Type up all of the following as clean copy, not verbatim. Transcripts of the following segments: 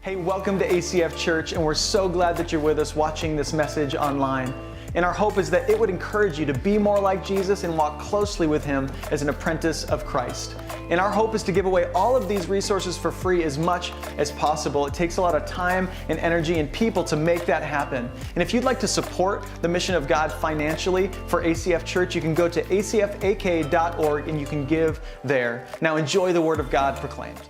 Hey, welcome to ACF Church, and we're so glad that you're with us watching this message online. And our hope is that it would encourage you to be more like Jesus and walk closely with Him as an apprentice of Christ. And our hope is to give away all of these resources for free as much as possible. It takes a lot of time and energy and people to make that happen. And if you'd like to support the mission of God financially for ACF Church, you can go to acfak.org and you can give there. Now enjoy the Word of God proclaimed.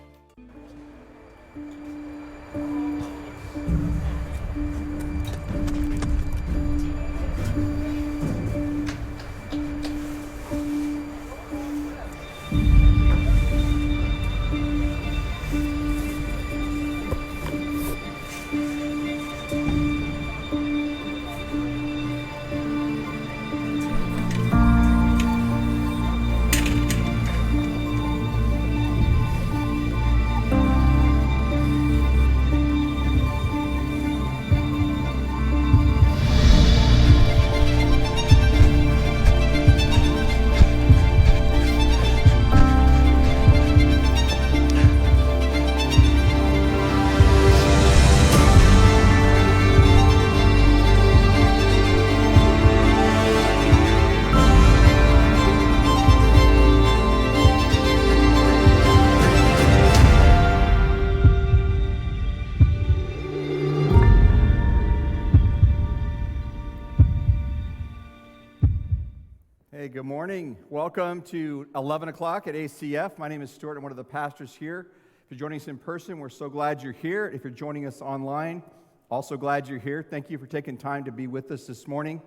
Good morning. Welcome to 11 o'clock at ACF. My name is Stuart. I'm one of the pastors here. If you're joining us in person, we're so glad you're here. If you're joining us online, also glad you're here. Thank you for taking time to be with us this morning.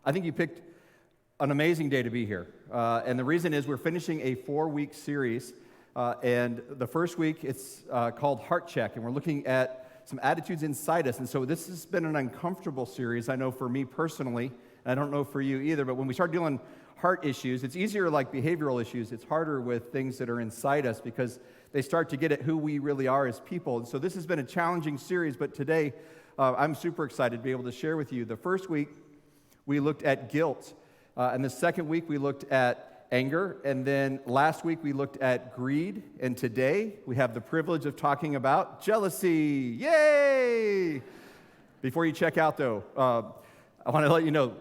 I think you picked an amazing day to be here. And the reason is we're finishing a 4-week series. And the first week, it's called Heart Check. And we're looking at some attitudes inside us. And so this has been an uncomfortable series, I know for me personally. And I don't know for you either. But when we start dealing heart issues, it's easier like behavioral issues. It's harder with things that are inside us because they start to get at who we really are as people. And so this has been a challenging series, but today I'm super excited to be able to share with you. The first week, we looked at guilt. And the second week, we looked at anger. And then last week, we looked at greed. And today, we have the privilege of talking about jealousy. Yay! Before you check out, though, I want to let you know,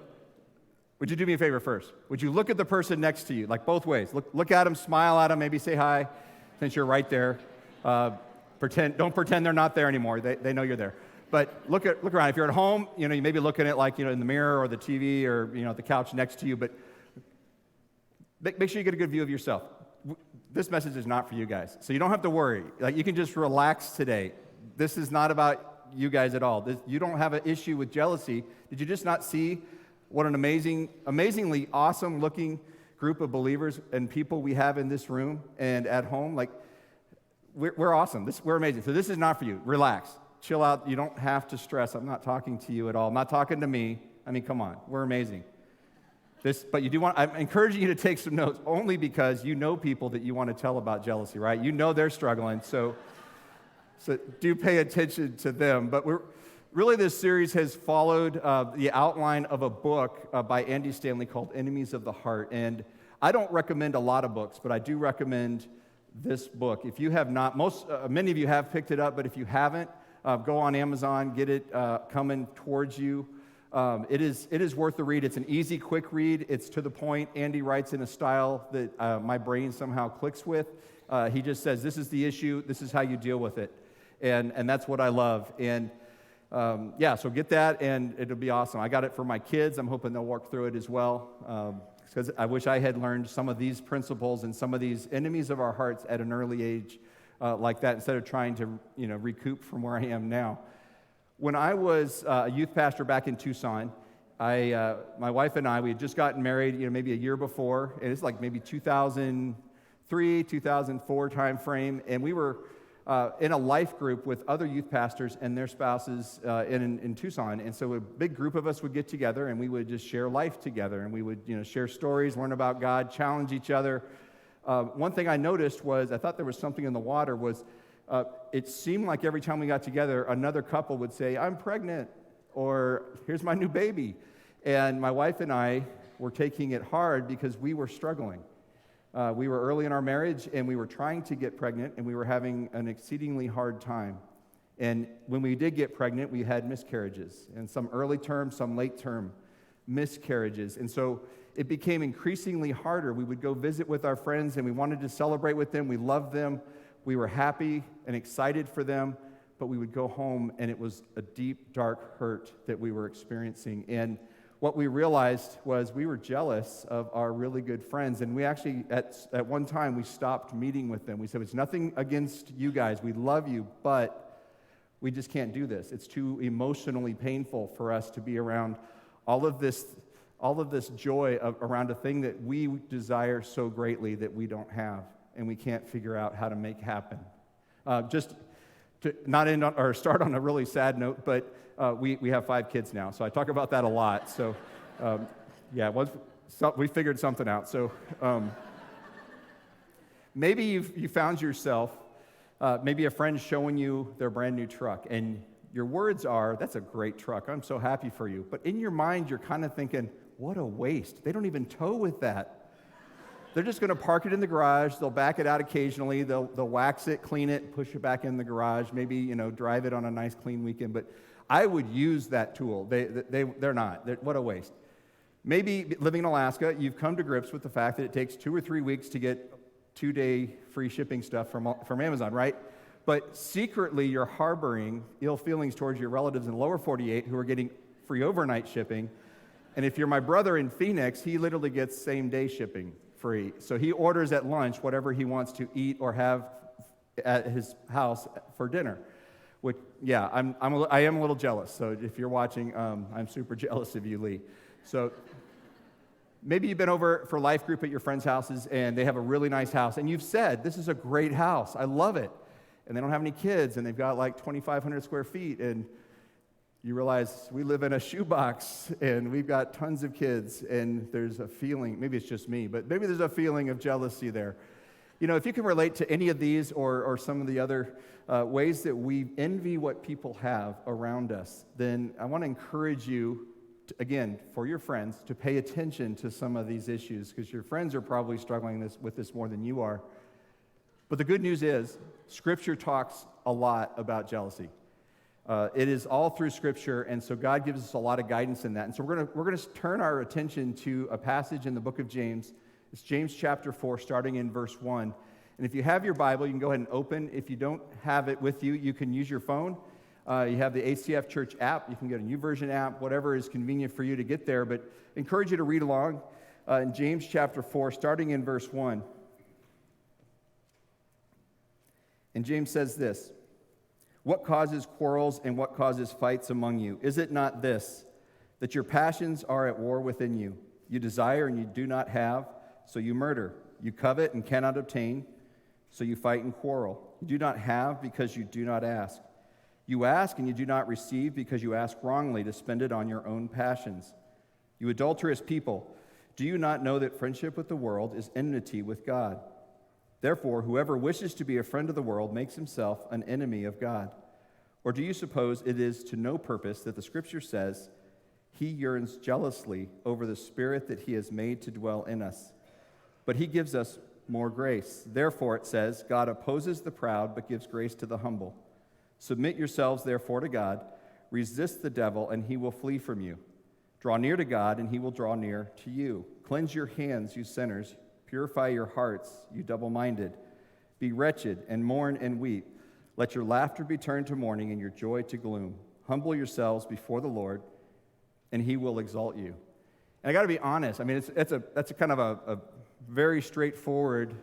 would you do me a favor first? Would you look at the person next to you, like both ways? Look at them, smile at them, maybe say hi, since you're right there. Don't pretend they're not there anymore. They know you're there. But look around. If you're at home, you may be looking at in the mirror or the TV or the couch next to you. But make sure you get a good view of yourself. This message is not for you guys, so you don't have to worry. You can just relax today. This is not about you guys at all. You don't have an issue with jealousy. Did you just not see what an amazingly awesome-looking group of believers and people we have in this room and at home? We're awesome. We're amazing. So this is not for you. Relax. Chill out. You don't have to stress. I'm not talking to you at all. I'm not talking to me. I mean, come on. We're amazing. But I'm encouraging you to take some notes only because you know people that you want to tell about jealousy, right? You know they're struggling, so do pay attention to them. But Really, this series has followed the outline of a book by Andy Stanley called Enemies of the Heart. And I don't recommend a lot of books, but I do recommend this book. If you have not, many of you have picked it up, but if you haven't, go on Amazon, get it coming towards you. It is worth the read. It's an easy, quick read. It's to the point. Andy writes in a style that my brain somehow clicks with. He just says, this is the issue, this is how you deal with it. And that's what I love. And so get that, and it'll be awesome. I got it for my kids. I'm hoping they'll work through it as well, because I wish I had learned some of these principles and some of these enemies of our hearts at an early age like that, instead of trying to recoup from where I am now. When I was a youth pastor back in Tucson, my wife and I, we had just gotten married, maybe a year before, and it's like maybe 2003, 2004 time frame, and we were in a life group with other youth pastors and their spouses in Tucson. And so a big group of us would get together and we would just share life together. And we would share stories, learn about God, challenge each other. One thing I noticed was, I thought there was something in the water, was it seemed like every time we got together, another couple would say, I'm pregnant, or here's my new baby. And my wife and I were taking it hard because we were struggling. We were early in our marriage, and we were trying to get pregnant, and we were having an exceedingly hard time. And when we did get pregnant, we had miscarriages, and some early term, some late term miscarriages. And so it became increasingly harder. We would go visit with our friends, and we wanted to celebrate with them. We loved them. We were happy and excited for them, but we would go home, and it was a deep, dark hurt that we were experiencing. And what we realized was we were jealous of our really good friends, and we actually, at one time, we stopped meeting with them. We said, it's nothing against you guys. We love you, but we just can't do this. It's too emotionally painful for us to be around all of this joy around a thing that we desire so greatly that we don't have, and we can't figure out how to make happen. Just to not end on, or start on a really sad note, but we have 5 kids now, so I talk about that a lot. So, we figured something out. So, maybe you found yourself, maybe a friend showing you their brand new truck, and your words are, "That's a great truck. I'm so happy for you." But in your mind, you're kind of thinking, "What a waste. They don't even tow with that. They're just going to park it in the garage. They'll back it out occasionally. They'll wax it, clean it, push it back in the garage. Maybe drive it on a nice clean weekend." But I would use that tool. They're not. What a waste. Maybe living in Alaska, you've come to grips with the fact that it takes 2 or 3 weeks to get 2-day free shipping stuff from Amazon, right? But secretly, you're harboring ill feelings towards your relatives in the lower 48 who are getting free overnight shipping. And if you're my brother in Phoenix, he literally gets same-day shipping free. So he orders at lunch whatever he wants to eat or have at his house for dinner. Which, yeah, I am a little jealous. So if you're watching, I'm super jealous of you, Lee. So maybe you've been over for life group at your friends' houses, and they have a really nice house, and you've said, "This is a great house. I love it." And they don't have any kids, and they've got like 2,500 square feet, and you realize we live in a shoebox, and we've got tons of kids, and there's a feeling, maybe it's just me, but maybe there's a feeling of jealousy there. If you can relate to any of these or some of the other ways that we envy what people have around us, then I want to encourage you, again, for your friends, to pay attention to some of these issues, because your friends are probably struggling with this more than you are. But the good news is, Scripture talks a lot about jealousy. It is all through Scripture, and so God gives us a lot of guidance in that. And so we're going to turn our attention to a passage in the book of James. It's James chapter 4, starting in verse 1. And if you have your Bible, you can go ahead and open. If you don't have it with you, you can use your phone. You have the ACF Church app. You can get a YouVersion app, whatever is convenient for you to get there. But I encourage you to read along in James chapter 4, starting in verse 1. And James says this: "What causes quarrels and what causes fights among you? Is it not this, that your passions are at war within you? You desire and you do not have, so you murder. You covet and cannot obtain, so you fight and quarrel. You do not have because you do not ask. You ask and you do not receive because you ask wrongly to spend it on your own passions. You adulterous people, do you not know that friendship with the world is enmity with God? Therefore, whoever wishes to be a friend of the world makes himself an enemy of God. Or do you suppose it is to no purpose that the Scripture says, 'He yearns jealously over the Spirit that He has made to dwell in us'? But He gives us more grace. Therefore, it says, 'God opposes the proud, but gives grace to the humble.' Submit yourselves, therefore, to God. Resist the devil, and he will flee from you. Draw near to God, and He will draw near to you. Cleanse your hands, you sinners. Purify your hearts, you double-minded. Be wretched and mourn and weep. Let your laughter be turned to mourning and your joy to gloom. Humble yourselves before the Lord, and He will exalt you." And I got to be honest. I mean, that's a kind of a very straightforward,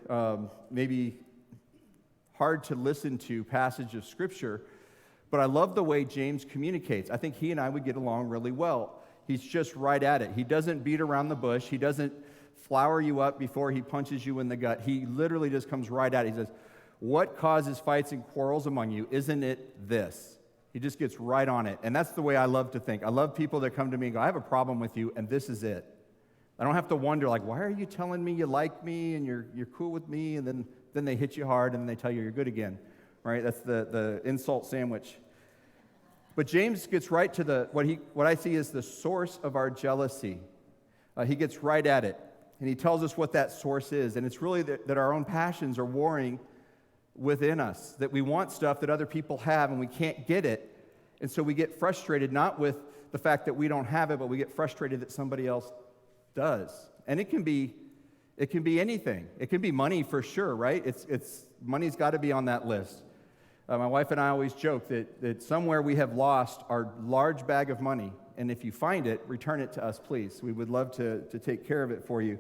maybe hard to listen to passage of Scripture, but I love the way James communicates. I think he and I would get along really well. He's just right at it. He doesn't beat around the bush. He doesn't flower you up before he punches you in the gut. He literally just comes right at it. He says, "What causes fights and quarrels among you? Isn't it this?" He just gets right on it. And that's the way I love to think. I love people that come to me and go, "I have a problem with you, and this is it." I don't have to wonder, like, why are you telling me you like me and you're cool with me, and then they hit you hard and then they tell you you're good again, right? That's the insult sandwich. But James gets right to what I see as the source of our jealousy. He gets right at it. And he tells us what that source is. And it's really that our own passions are warring within us, that we want stuff that other people have and we can't get it. And so we get frustrated, not with the fact that we don't have it, but we get frustrated that somebody else does. And it can be anything. It can be money for sure, right? Money's got to be on that list. My wife and I always joke that somewhere we have lost our large bag of money, and if you find it, return it to us, please. We would love to take care of it for you.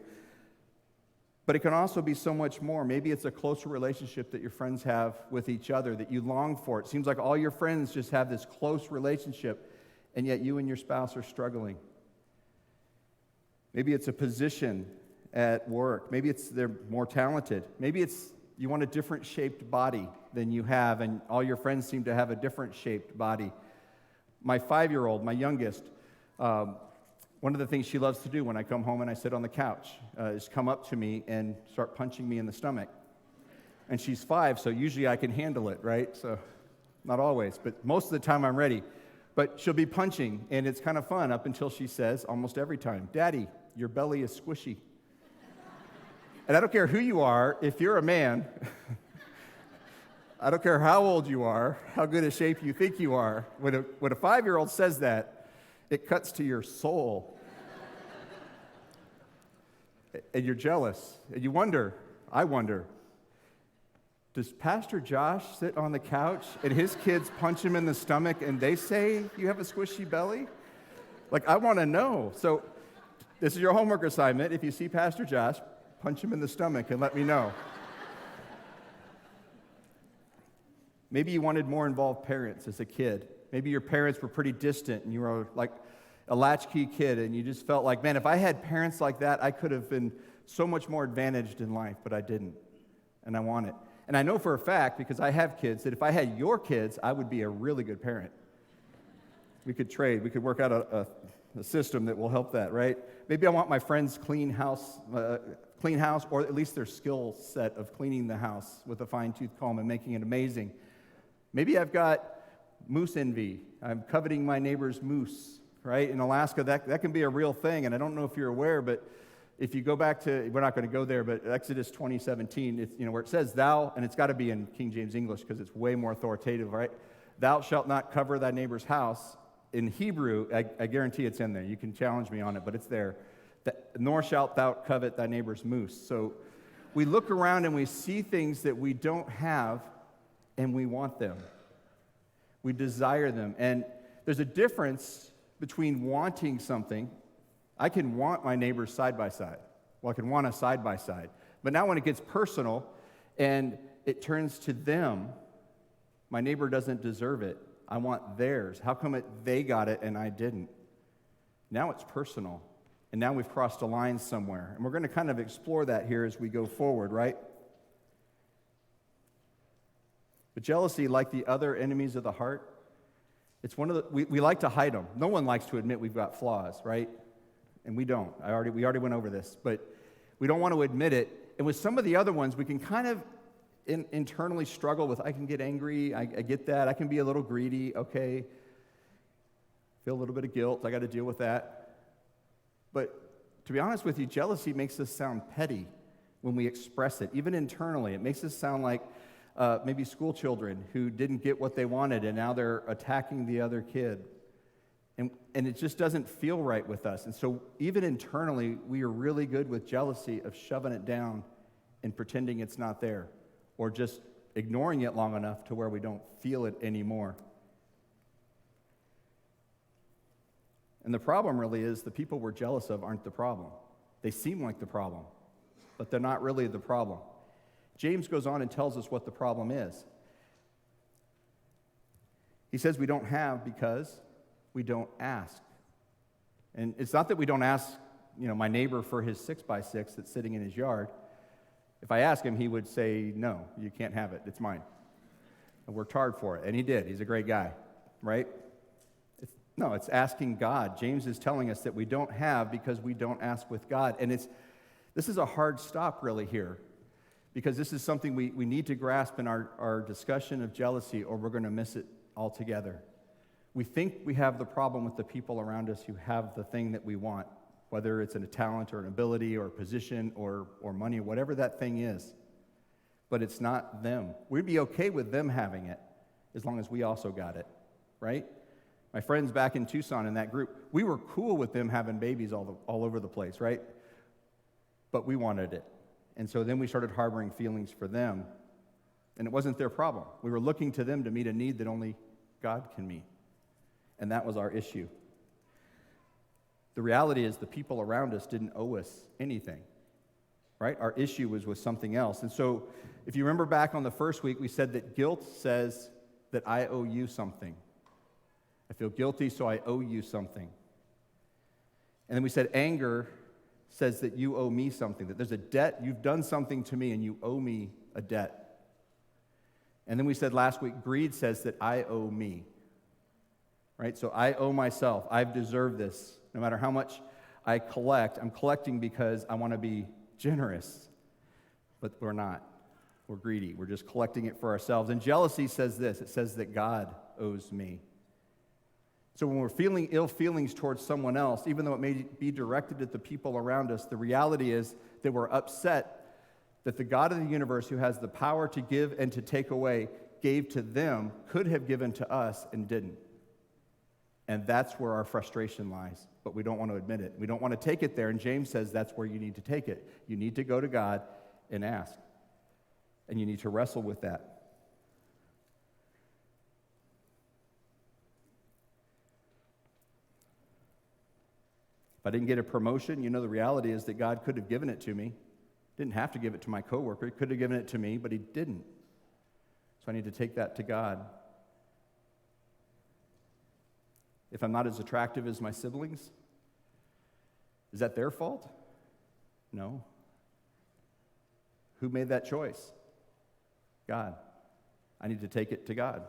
But it can also be so much more. Maybe it's a closer relationship that your friends have with each other that you long for. It seems like all your friends just have this close relationship, and yet you and your spouse are struggling. Maybe it's a position at work. Maybe it's they're more talented. Maybe it's you want a different shaped body than you have, and all your friends seem to have a different shaped body. My 5-year-old, my youngest, one of the things she loves to do when I come home and I sit on the couch is come up to me and start punching me in the stomach. And she's 5, so usually I can handle it, right? So not always, but most of the time I'm ready. But she'll be punching, and it's kind of fun up until she says, almost every time, "Daddy, your belly is squishy." And I don't care who you are, if you're a man, I don't care how old you are, how good a shape you think you are, when a 5-year-old says that, it cuts to your soul. And you're jealous, and you wonder, I wonder, does Pastor Josh sit on the couch and his kids punch him in the stomach and they say you have a squishy belly? Like, I want to know. So this is your homework assignment. If you see Pastor Josh, punch him in the stomach and let me know. Maybe you wanted more involved parents as a kid. Maybe your parents were pretty distant and you were like a latchkey kid and you just felt like, man, if I had parents like that, I could have been so much more advantaged in life, but I didn't, and I want it. And I know for a fact, because I have kids, that if I had your kids, I would be a really good parent. We could trade. We could work out a system that will help that, right? Maybe I want my friends' clean house, or at least their skill set of cleaning the house with a fine-tooth comb and making it amazing. Maybe I've got moose envy. I'm coveting my neighbor's moose, right? In Alaska, that can be a real thing, and I don't know if you're aware, but if you go back to, we're not going to go there, but Exodus 20:17, it's, where it says thou, and it's got to be in King James English because it's way more authoritative, right? Thou shalt not cover thy neighbor's house. In Hebrew, I guarantee it's in there. You can challenge me on it, but it's there. Nor shalt thou covet thy neighbor's moose. So we look around and we see things that we don't have, and we want them. We desire them. And there's a difference between wanting something. I can want my neighbor's side-by-side. Well, I can want a side-by-side. But now when it gets personal and it turns to them, my neighbor doesn't deserve it. I want theirs. How come they got it and I didn't? Now it's personal. And now we've crossed a line somewhere. And we're going to kind of explore that here as we go forward, right? But jealousy, like the other enemies of the heart, it's one of the, we like to hide them. No one likes to admit we've got flaws, right? And we don't. We already went over this, but we don't want to admit it. And with some of the other ones, we can kind of internally struggle with, I can get angry, I get that, I can be a little greedy, okay, feel a little bit of guilt, I got to deal with that. But to be honest with you, jealousy makes us sound petty when we express it, even internally. It makes us sound like maybe school children who didn't get what they wanted and now they're attacking the other kid. And it just doesn't feel right with us. And so even internally, we are really good with jealousy of shoving it down and pretending it's not there, or just ignoring it long enough to where we don't feel it anymore. And the problem really is the people we're jealous of aren't the problem. They seem like the problem, but they're not really the problem. James goes on and tells us what the problem is. He says we don't have because we don't ask. And it's not that we don't ask, my neighbor for his 6x6 that's sitting in his yard. If I ask him, he would say, no, you can't have it. It's mine. I worked hard for it. And he did. He's a great guy, right? It's asking God. James is telling us that we don't have because we don't ask with God. And this is a hard stop really here, because this is something we need to grasp in our discussion of jealousy, or we're going to miss it altogether. We think we have the problem with the people around us who have the thing that we want, whether it's a talent or an ability or a position or money, or whatever that thing is. but it's not them. We'd be okay with them having it as long as we also got it, right? My friends back in Tucson in that group, we were cool with them having babies all over the place, right? But we wanted it. And so then we started harboring feelings for them, and it wasn't their problem. We were looking to them to meet a need that only God can meet. And that was our issue. The reality is the people around us didn't owe us anything, right? Our issue was with something else. And so if you remember back on the first week, we said that guilt says that I owe you something. I feel guilty, so I owe you something. And then we said anger says that you owe me something, that there's a debt, you've done something to me and you owe me a debt. And then we said last week, greed says that I owe me, right? So I owe myself. I've deserved this. No matter how much I collect, I'm collecting because I want to be generous. But we're not. We're greedy. We're just collecting it for ourselves. And jealousy says this. It says that God owes me. So when we're feeling ill feelings towards someone else, even though it may be directed at the people around us, the reality is that we're upset that the God of the universe, who has the power to give and to take away, gave to them, could have given to us and didn't. And that's where our frustration lies, but we don't want to admit it. We don't want to take it there, and James says that's where you need to take it. You need to go to God and ask, and you need to wrestle with that. If I didn't get a promotion, the reality is that God could have given it to me. Didn't have to give it to my coworker. He could have given it to me, but he didn't. So I need to take that to God. If I'm not as attractive as my siblings, is that their fault? No. Who made that choice? God. I need to take it to God.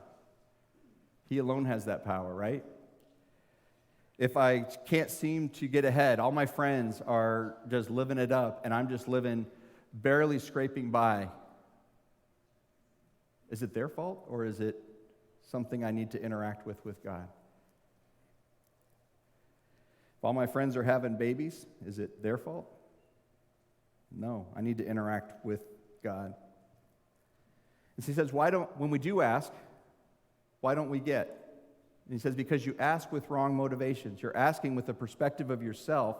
He alone has that power, right? If I can't seem to get ahead, all my friends are just living it up, and I'm just living barely scraping by, is it their fault, or is it something I need to interact with God? If all my friends are having babies, is it their fault? No, I need to interact with God. And so he says, when we do ask, why don't we get? And he says, because you ask with wrong motivations. You're asking with the perspective of yourself,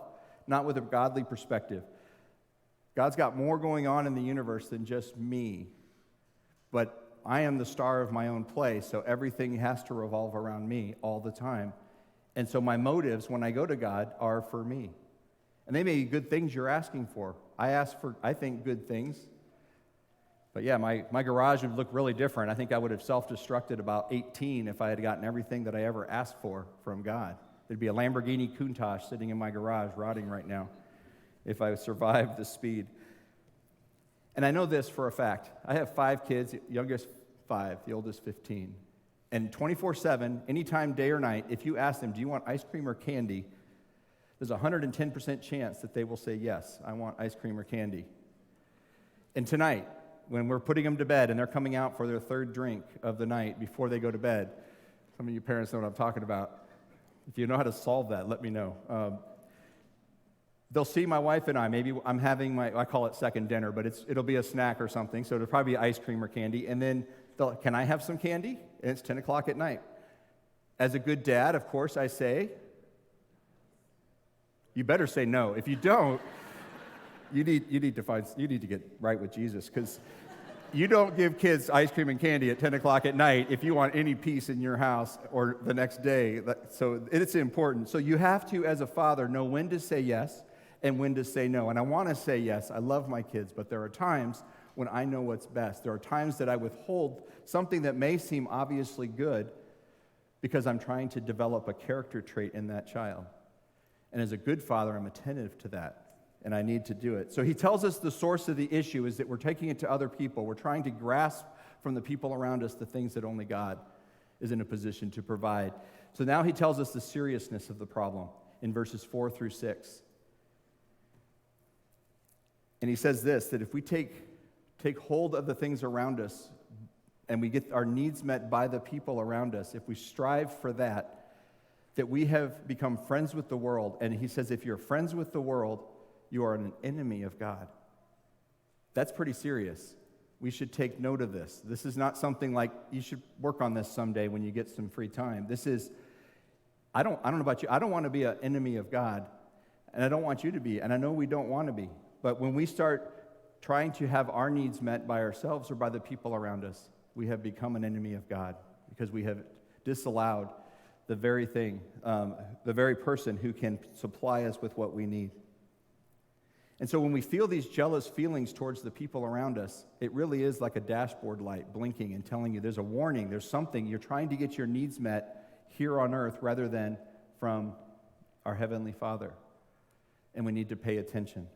not with a godly perspective. God's got more going on in the universe than just me. But I am the star of my own play, so everything has to revolve around me all the time. And so my motives when I go to God are for me. And they may be good things you're asking for. I ask for, I think, good things. But yeah, my garage would look really different. I think I would have self-destructed about 18 if I had gotten everything that I ever asked for from God. There'd be a Lamborghini Countach sitting in my garage rotting right now if I survived the speed. And I know this for a fact. I have 5 kids, the youngest 5, the oldest 15. And 24/7, anytime, day or night, if you ask them, do you want ice cream or candy, there's a 110% chance that they will say, yes, I want ice cream or candy. And tonight, when we're putting them to bed and they're coming out for their 3rd drink of the night before they go to bed, some of you parents know what I'm talking about. If you know how to solve that, let me know. They'll see my wife and I. Maybe I'm having I call it second dinner, but it'll be a snack or something, so it'll probably be ice cream or candy. And then can I have some candy? And it's 10 o'clock at night. As a good dad, of course, I say, you better say no. If you don't, you need to get right with Jesus, because you don't give kids ice cream and candy at 10 o'clock at night if you want any peace in your house or the next day. So it's important. So you have to, as a father, know when to say yes and when to say no. And I want to say yes. I love my kids, but there are times when I know what's best. There are times that I withhold something that may seem obviously good because I'm trying to develop a character trait in that child. And as a good father, I'm attentive to that, and I need to do it. So he tells us the source of the issue is that we're taking it to other people. We're trying to grasp from the people around us the things that only God is in a position to provide. So now he tells us the seriousness of the problem in verses 4 through 6. And he says this, that if we take hold of the things around us and we get our needs met by the people around us, if we strive for that we have become friends with the world. And he says if you're friends with the world, you are an enemy of God. That's pretty serious. We should take note of this. This is not something like you should work on this someday when you get some free time. This is, I don't know about you, I don't want to be an enemy of God, and I don't want you to be, and I know we don't want to be. But when we start trying to have our needs met by ourselves or by the people around us, we have become an enemy of God because we have disallowed the very thing, the very person who can supply us with what we need. And so when we feel these jealous feelings towards the people around us, it really is like a dashboard light blinking and telling you there's a warning, there's something. You're trying to get your needs met here on earth rather than from our Heavenly Father. And we need to pay attention.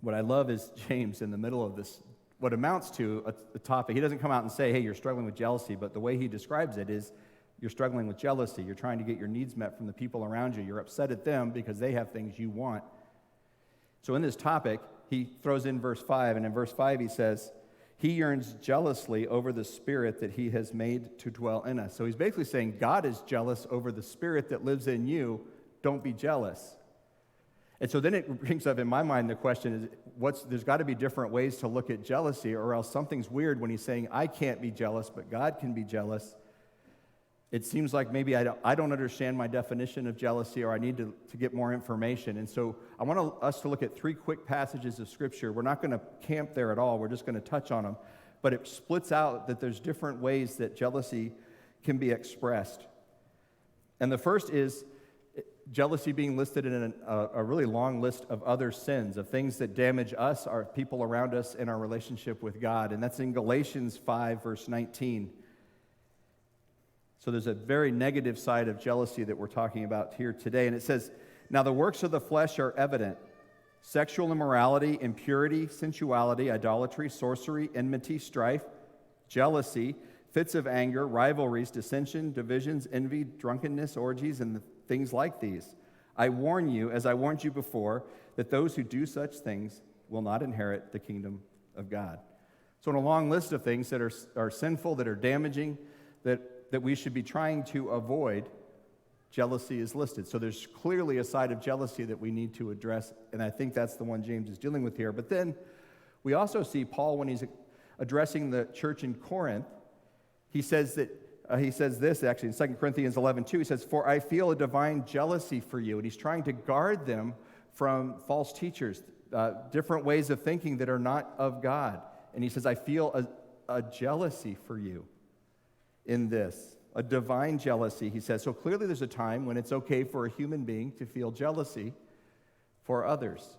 What I love is James in the middle of this, what amounts to a topic. He doesn't come out and say, hey, you're struggling with jealousy, but the way he describes it is you're struggling with jealousy. You're trying to get your needs met from the people around you. You're upset at them because they have things you want. So in this topic, he throws in verse 5, and in verse 5 he says, he yearns jealously over the Spirit that he has made to dwell in us. So he's basically saying God is jealous over the Spirit that lives in you. Don't be jealous. And so then it brings up in my mind the question is, there's got to be different ways to look at jealousy, or else something's weird when he's saying, I can't be jealous, but God can be jealous. It seems like maybe I don't understand my definition of jealousy, or I need to get more information. And so I want us to look at 3 quick passages of Scripture. We're not going to camp there at all. We're just going to touch on them. But it splits out that there's different ways that jealousy can be expressed. And the first is jealousy being listed in a really long list of other sins, of things that damage us, our people around us, and our relationship with God. And that's in Galatians 5, verse 19. So there's a very negative side of jealousy that we're talking about here today. And it says, now the works of the flesh are evident: sexual immorality, impurity, sensuality, idolatry, sorcery, enmity, strife, jealousy, fits of anger, rivalries, dissension, divisions, envy, drunkenness, orgies, and things like these. I warn you, as I warned you before, that those who do such things will not inherit the kingdom of God. So in a long list of things that are sinful, that are damaging, that we should be trying to avoid, jealousy is listed. So there's clearly a side of jealousy that we need to address, and I think that's the one James is dealing with here. But then we also see Paul, when he's addressing the church in Corinth, he says this actually in 2 Corinthians 11:2. He says, for I feel a divine jealousy for you. And he's trying to guard them from false teachers, different ways of thinking that are not of God. And he says, I feel a jealousy for you in this, a divine jealousy, he says. So clearly there's a time when it's okay for a human being to feel jealousy for others.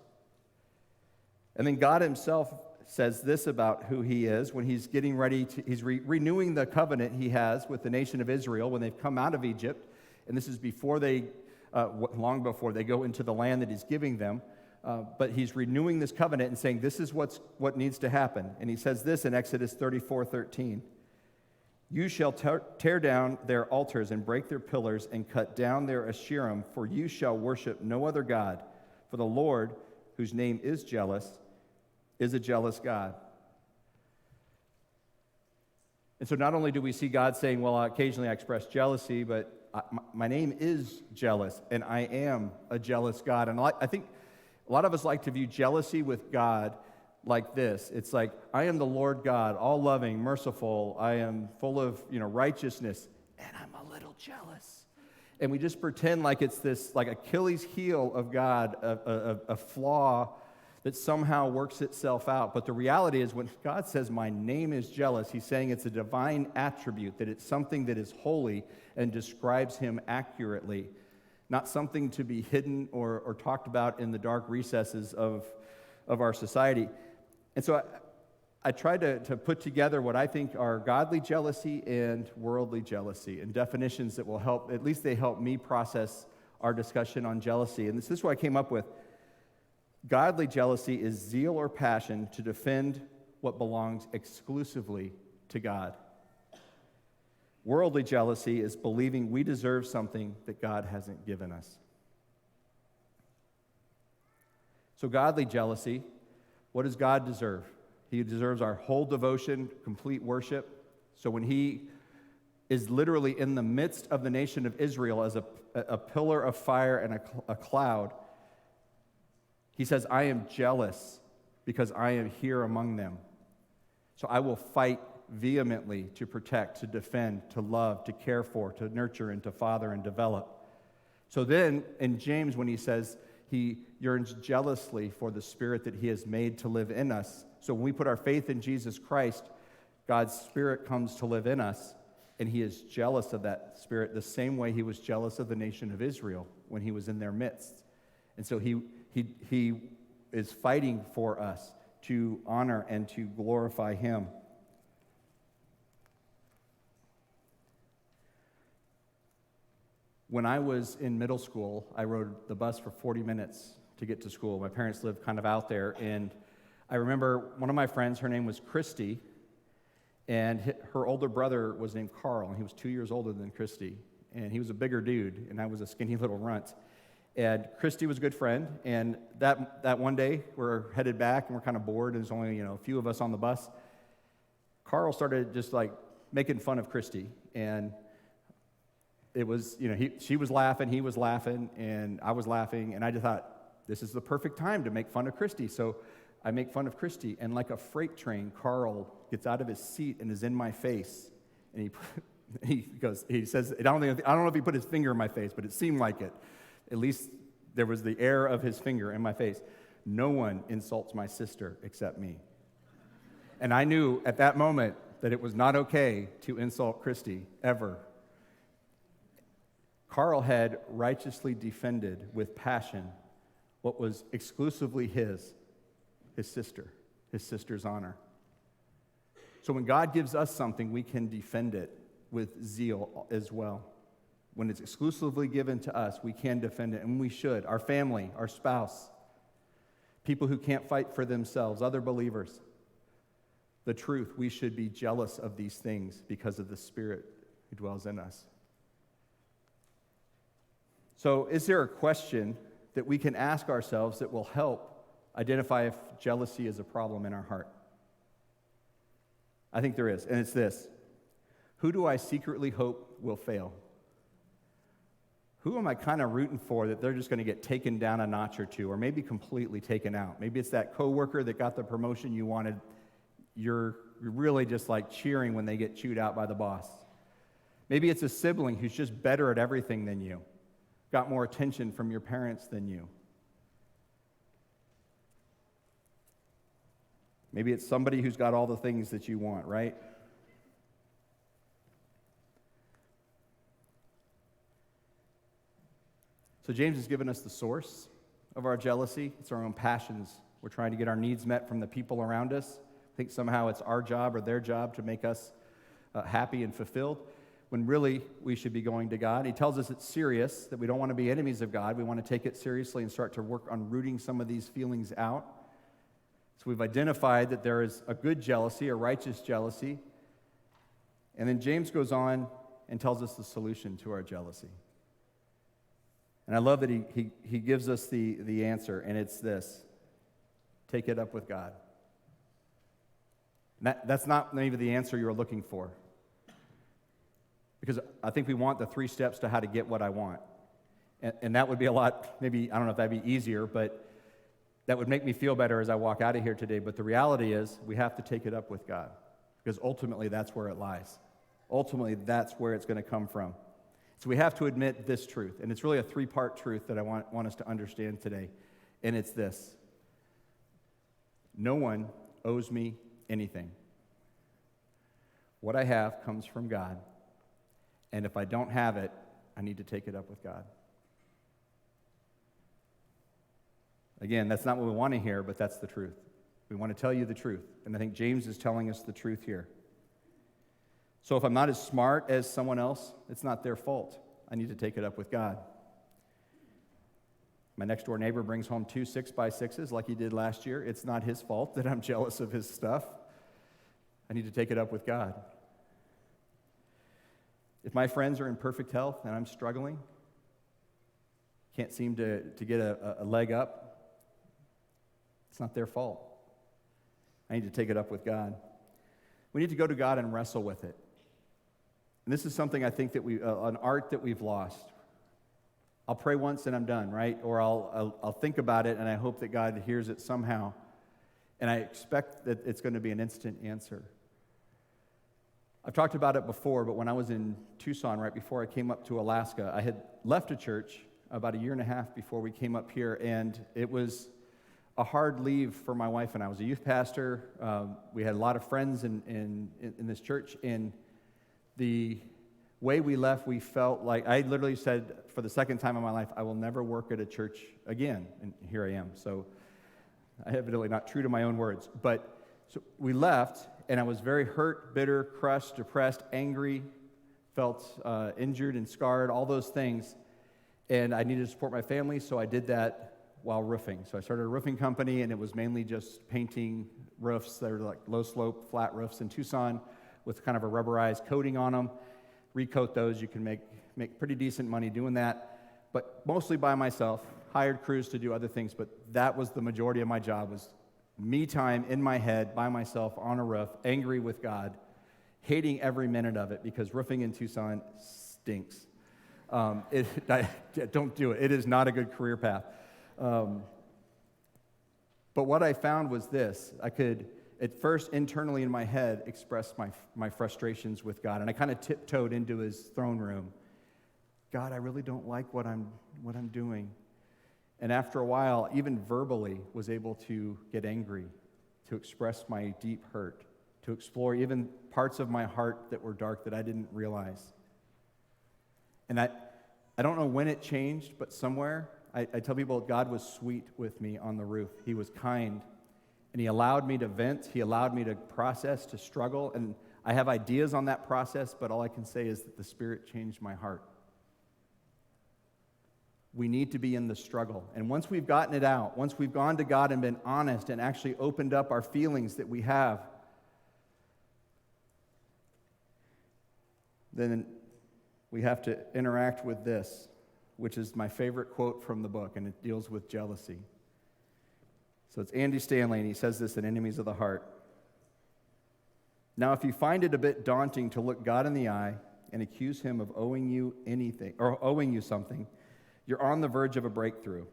And then God himself says this about who he is when he's getting ready to, he's renewing the covenant he has with the nation of Israel when they've come out of Egypt. And this is before long before they go into the land that he's giving them. But he's renewing this covenant and saying this is what needs to happen. And he says this in Exodus 34:13. You shall tear down their altars and break their pillars and cut down their Asherim, for you shall worship no other God. For the Lord, whose name is jealous, is a jealous God. And so not only do we see God saying, well, occasionally I express jealousy, but my name is jealous, and I am a jealous God. And I think a lot of us like to view jealousy with God like this. It's like, I am the Lord God, all-loving, merciful. I am full of, righteousness, and I'm a little jealous. And we just pretend like it's this, like Achilles heel of God, a flaw that somehow works itself out. But the reality is, when God says, my name is jealous, he's saying it's a divine attribute, that it's something that is holy and describes him accurately, not something to be hidden or talked about in the dark recesses of our society. And so I tried to put together what I think are godly jealousy and worldly jealousy, and definitions that will help, at least they help me process our discussion on jealousy. And this is what I came up with. Godly jealousy is zeal or passion to defend what belongs exclusively to God. Worldly jealousy is believing we deserve something that God hasn't given us. So godly jealousy, what does God deserve? He deserves our whole devotion, complete worship. So when he is literally in the midst of the nation of Israel as a pillar of fire and a cloud, he says, I am jealous because I am here among them. So I will fight vehemently to protect, to defend, to love, to care for, to nurture, and to father and develop. So then, in James, when he says he yearns jealously for the Spirit that he has made to live in us, so when we put our faith in Jesus Christ, God's Spirit comes to live in us, and he is jealous of that Spirit the same way he was jealous of the nation of Israel when he was in their midst. And so he is fighting for us to honor and to glorify him. When I was in middle school, I rode the bus for 40 minutes to get to school. My parents lived kind of out there, and I remember one of my friends, her name was Christy, and her older brother was named Carl, and he was 2 years older than Christy, and he was a bigger dude, and I was a skinny little runt. And Christy was a good friend, and that one day, we're headed back, and we're kind of bored, and there's only a few of us on the bus. Carl started just like making fun of Christy, and it was, she was laughing, he was laughing, and I was laughing, and I just thought, this is the perfect time to make fun of Christy. So I make fun of Christy, and like a freight train, Carl gets out of his seat and is in my face, and he says, I don't know if he put his finger in my face, but it seemed like it. At least there was the air of his finger in my face. No one insults my sister except me. And I knew at that moment that it was not okay to insult Christy, ever. Carl had righteously defended with passion what was exclusively his sister's honor. So when God gives us something, we can defend it with zeal as well. When it's exclusively given to us, we can defend it, and we should. Our family, our spouse, people who can't fight for themselves, other believers. The truth, we should be jealous of these things because of the Spirit who dwells in us. So is there a question that we can ask ourselves that will help identify if jealousy is a problem in our heart? I think there is, and it's this. Who do I secretly hope will fail? Who am I kind of rooting for that they're just going to get taken down a notch or two, or maybe completely taken out? Maybe it's that coworker that got the promotion you wanted. You're really just like cheering when they get chewed out by the boss. Maybe it's a sibling who's just better at everything than you, got more attention from your parents than you. Maybe it's somebody who's got all the things that you want, right? So James has given us the source of our jealousy. It's our own passions. We're trying to get our needs met from the people around us. I think somehow it's our job or their job to make us happy and fulfilled, when really we should be going to God. He tells us it's serious, that we don't want to be enemies of God. We want to take it seriously and start to work on rooting some of these feelings out. So we've identified that there is a good jealousy, a righteous jealousy. And then James goes on and tells us the solution to our jealousy. And I love that he gives us the answer, and it's this: take it up with God. And that's not maybe the answer you're looking for, because I think we want the 3 steps to how to get what I want. And that would be a lot, maybe, I don't know if that'd be easier, but that would make me feel better as I walk out of here today. But the reality is we have to take it up with God, because ultimately that's where it lies. Ultimately, that's where it's going to come from. So we have to admit this truth, and it's really a 3-part truth that I want us to understand today, and it's this: no one owes me anything. What I have comes from God, and if I don't have it, I need to take it up with God. Again, that's not what we want to hear, but that's the truth. We want to tell you the truth, and I think James is telling us the truth here. So if I'm not as smart as someone else, it's not their fault. I need to take it up with God. My next door neighbor brings home 2 6x6s like he did last year. It's not his fault that I'm jealous of his stuff. I need to take it up with God. If my friends are in perfect health and I'm struggling, can't seem to get a leg up, it's not their fault. I need to take it up with God. We need to go to God and wrestle with it. And this is something I think that an art that we've lost. I'll pray once and I'm done, right? Or I'll think about it and I hope that God hears it somehow. And I expect that it's going to be an instant answer. I've talked about it before, but when I was in Tucson right before I came up to Alaska, I had left a church about a year and a half before we came up here, and it was a hard leave for my wife and I. I was a youth pastor. We had a lot of friends in this church, and the way we left, we felt like, I literally said for the second time in my life, I will never work at a church again, and here I am. So I evidently not true to my own words, but so we left, and I was very hurt, bitter, crushed, depressed, angry, felt injured and scarred, all those things, and I needed to support my family, so I did that while roofing. So I started a roofing company, and it was mainly just painting roofs that were like low-slope, flat roofs in Tucson with kind of a rubberized coating on them. Recoat those, you can make pretty decent money doing that, but mostly by myself. Hired crews to do other things, but that was the majority of my job, was me time in my head, by myself, on a roof, angry with God, hating every minute of it, because roofing in Tucson stinks. Don't do it. It is not a good career path. But what I found was this. I could, at first, internally in my head, express my frustrations with God, and I kind of tiptoed into his throne room. God, I really don't like what I'm doing. And after a while, even verbally, was able to get angry, to express my deep hurt, to explore even parts of my heart that were dark that I didn't realize. And I don't know when it changed, but somewhere, I tell people God was sweet with me on the roof. He was kind, and he allowed me to vent. He allowed me to process, to struggle, and I have ideas on that process, but all I can say is that the Spirit changed my heart. We need to be in the struggle. And once we've gotten it out, once we've gone to God and been honest and actually opened up our feelings that we have, then we have to interact with this, which is my favorite quote from the book, and it deals with jealousy. So it's Andy Stanley, and he says this in Enemies of the Heart. Now, if you find it a bit daunting to look God in the eye and accuse him of owing you anything, or owing you something, you're on the verge of a breakthrough.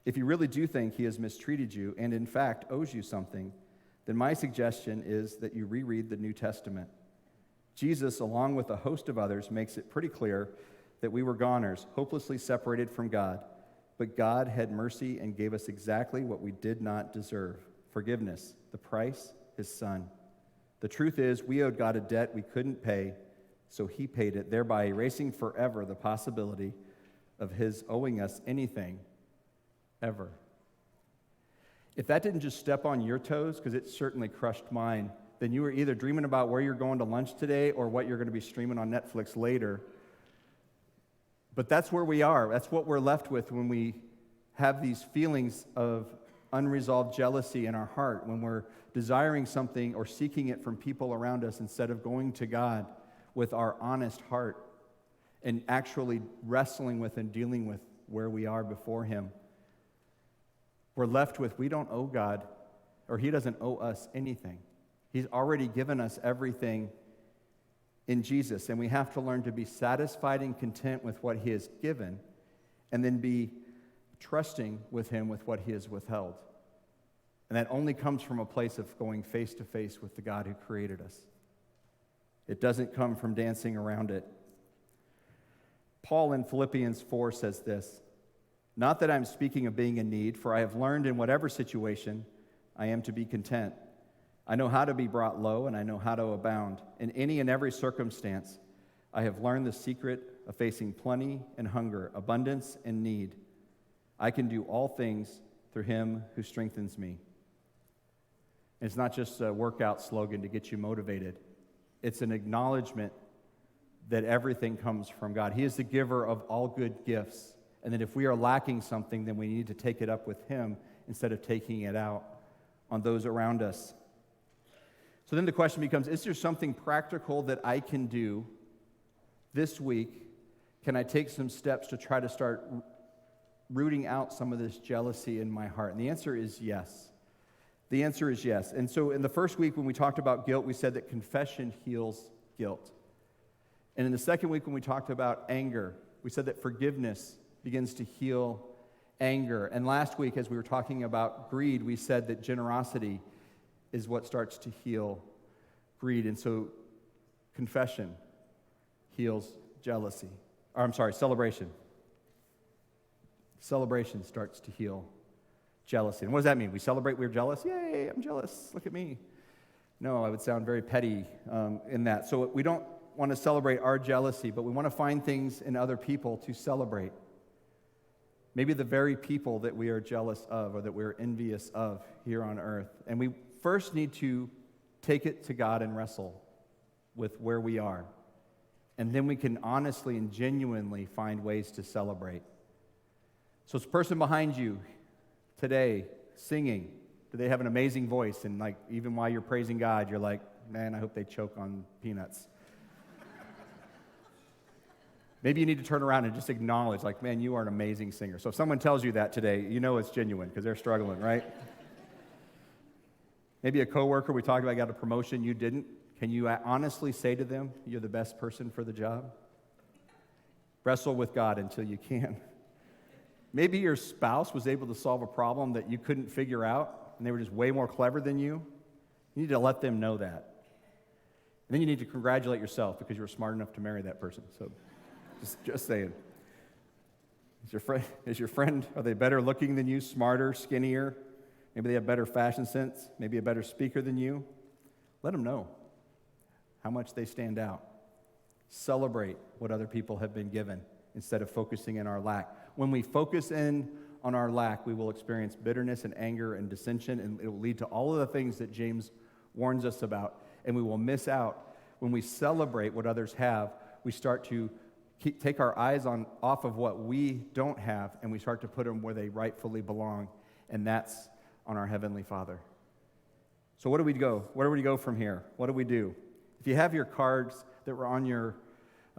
If you really do think he has mistreated you and in fact owes you something, then my suggestion is that you reread the New Testament. Jesus, along with a host of others, makes it pretty clear that we were goners, hopelessly separated from God, but God had mercy and gave us exactly what we did not deserve: forgiveness, the price, his Son. The truth is, we owed God a debt we couldn't pay, so he paid it, thereby erasing forever the possibility of his owing us anything, ever. If that didn't just step on your toes, because it certainly crushed mine, then you were either dreaming about where you're going to lunch today or what you're going to be streaming on Netflix later. But that's where we are. That's what we're left with when we have these feelings of unresolved jealousy in our heart, when we're desiring something or seeking it from people around us instead of going to God with our honest heart and actually wrestling with and dealing with where we are before him. We're left with, we don't owe God, or he doesn't owe us anything. He's already given us everything in Jesus, and we have to learn to be satisfied and content with what he has given, and then be trusting with him with what he has withheld. And that only comes from a place of going face to face with the God who created us. It doesn't come from dancing around it. Paul in Philippians 4 says this, "Not that I'm speaking of being in need, for I have learned in whatever situation I am to be content. I know how to be brought low, and I know how to abound. In any and every circumstance, I have learned the secret of facing plenty and hunger, abundance and need. I can do all things through him who strengthens me." And it's not just a workout slogan to get you motivated. It's an acknowledgement that everything comes from God. He is the giver of all good gifts. And that if we are lacking something, then we need to take it up with him instead of taking it out on those around us. So then the question becomes, is there something practical that I can do this week? Can I take some steps to try to start rooting out some of this jealousy in my heart? And the answer is yes. The answer is yes. And so in the first week when we talked about guilt, we said that confession heals guilt. And in the second week when we talked about anger, we said that forgiveness begins to heal anger. And last week, as we were talking about greed, we said that generosity is what starts to heal greed. And so confession heals jealousy. Celebration. Celebration starts to heal jealousy. And what does that mean? We celebrate we're jealous? Yay, I'm jealous. Look at me. No, I would sound very petty in that. So we don't want to celebrate our jealousy, but we want to find things in other people to celebrate. Maybe the very people that we are jealous of or that we're envious of here on earth. And we first need to take it to God and wrestle with where we are. And then we can honestly and genuinely find ways to celebrate. So this person behind you today singing, do they have an amazing voice? And like even while you're praising God, you're like, man, I hope they choke on peanuts. Maybe you need to turn around and just acknowledge, like, man, you are an amazing singer. So if someone tells you that today, you know it's genuine because they're struggling, right? Maybe a coworker we talked about got a promotion, you didn't. Can you honestly say to them, you're the best person for the job? Wrestle with God until you can. Maybe your spouse was able to solve a problem that you couldn't figure out, and they were just way more clever than you. You need to let them know that. And then you need to congratulate yourself because you were smart enough to marry that person. So just saying. Is your friend, are they better looking than you, smarter, skinnier? Maybe they have better fashion sense, maybe a better speaker than you. Let them know how much they stand out. Celebrate what other people have been given instead of focusing in our lack. When we focus in on our lack, we will experience bitterness and anger and dissension, and it will lead to all of the things that James warns us about, and we will miss out. When we celebrate what others have, we start to take our eyes off of what we don't have, and we start to put them where they rightfully belong, and that's on our Heavenly Father. So where do we go? Where do we go from here? What do we do? If you have your cards that were on your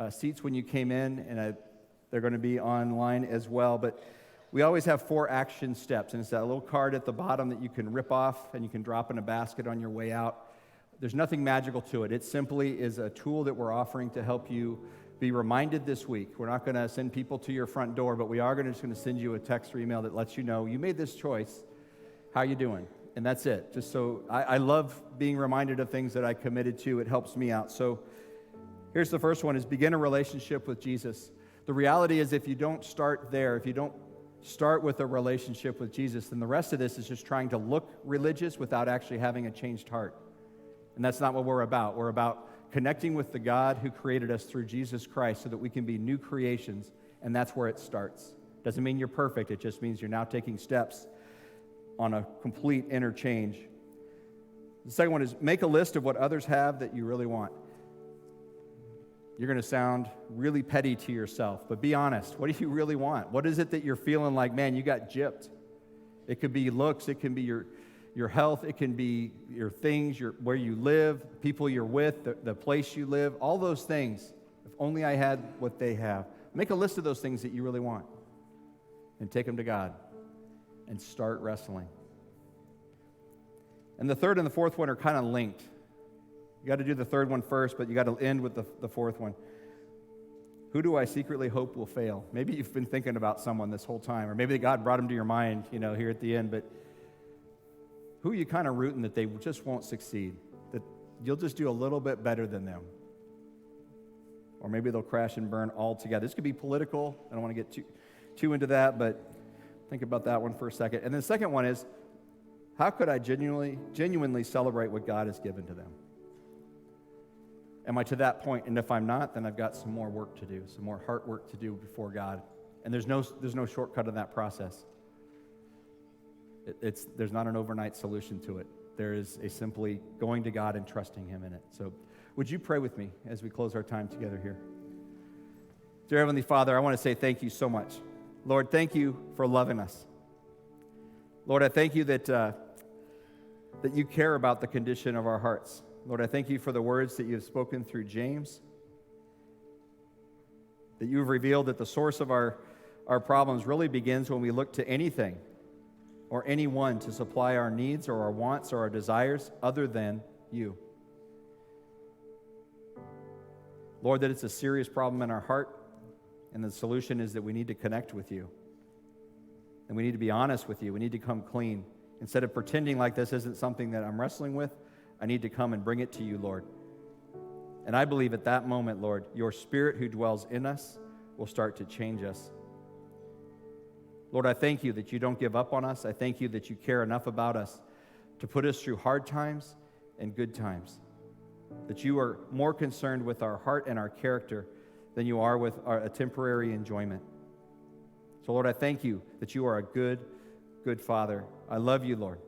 seats when you came in, and they're going to be online as well, but we always have 4 action steps, and it's that little card at the bottom that you can rip off and you can drop in a basket on your way out. There's nothing magical to it. It simply is a tool that we're offering to help you be reminded this week. We're not going to send people to your front door, but we are just going to send you a text or email that lets you know you made this choice. How you doing? And that's it. Just so I love being reminded of things that I committed to. It helps me out. So here's the first one: is begin a relationship with Jesus. The reality is, if you don't start there, if you don't start with a relationship with Jesus, then the rest of this is just trying to look religious without actually having a changed heart. And that's not what we're about. We're about connecting with the God who created us through Jesus Christ so that we can be new creations, and that's where it starts. Doesn't mean you're perfect. It just means you're now taking steps on a complete interchange. The second one is make a list of what others have that you really want. You're going to sound really petty to yourself, but be honest. What do you really want? What is it that you're feeling like, man, you got gypped? It could be looks. It can be your health. It can be your things, where you live, people you're with, the place you live, all those things. If only I had what they have. Make a list of those things that you really want and take them to God and start wrestling. And the third and the fourth one are kind of linked. You got to do the third one first, but you got to end with the fourth one. Who do I secretly hope will fail? Maybe you've been thinking about someone this whole time, or maybe God brought them to your mind, here at the end, but who are you kind of rooting that they just won't succeed, that you'll just do a little bit better than them? Or maybe they'll crash and burn altogether. This could be political. I don't want to get too into that, but think about that one for a second. And then the second one is, how could I genuinely celebrate what God has given to them? Am I to that point? And if I'm not, then I've got some more work to do, some more heart work to do before God. And there's no shortcut in that process. There's not an overnight solution to it. There is a simply going to God and trusting Him in it. So would you pray with me as we close our time together here? Dear Heavenly Father, I want to say thank you so much. Lord, thank you for loving us. Lord, I thank you that you care about the condition of our hearts. Lord, I thank you for the words that you have spoken through James, that you have revealed that the source of our problems really begins when we look to anything or anyone to supply our needs or our wants or our desires other than you. Lord, that it's a serious problem in our heart, and the solution is that we need to connect with you. And we need to be honest with you. We need to come clean. Instead of pretending like this isn't something that I'm wrestling with, I need to come and bring it to you, Lord. And I believe at that moment, Lord, your Spirit who dwells in us will start to change us. Lord, I thank you that you don't give up on us. I thank you that you care enough about us to put us through hard times and good times. That you are more concerned with our heart and our character than you are with a temporary enjoyment. So, Lord, I thank you that you are a good, good Father. I love you, Lord.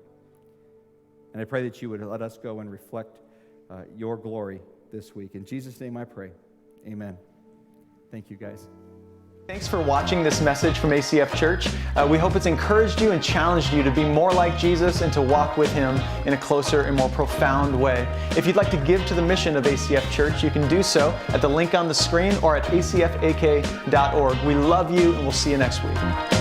And I pray that you would let us go and reflect your glory this week. In Jesus' name I pray. Amen. Thank you, guys. Thanks for watching this message from ACF Church. We hope it's encouraged you and challenged you to be more like Jesus and to walk with Him in a closer and more profound way. If you'd like to give to the mission of ACF Church, you can do so at the link on the screen or at acfak.org. We love you, and we'll see you next week.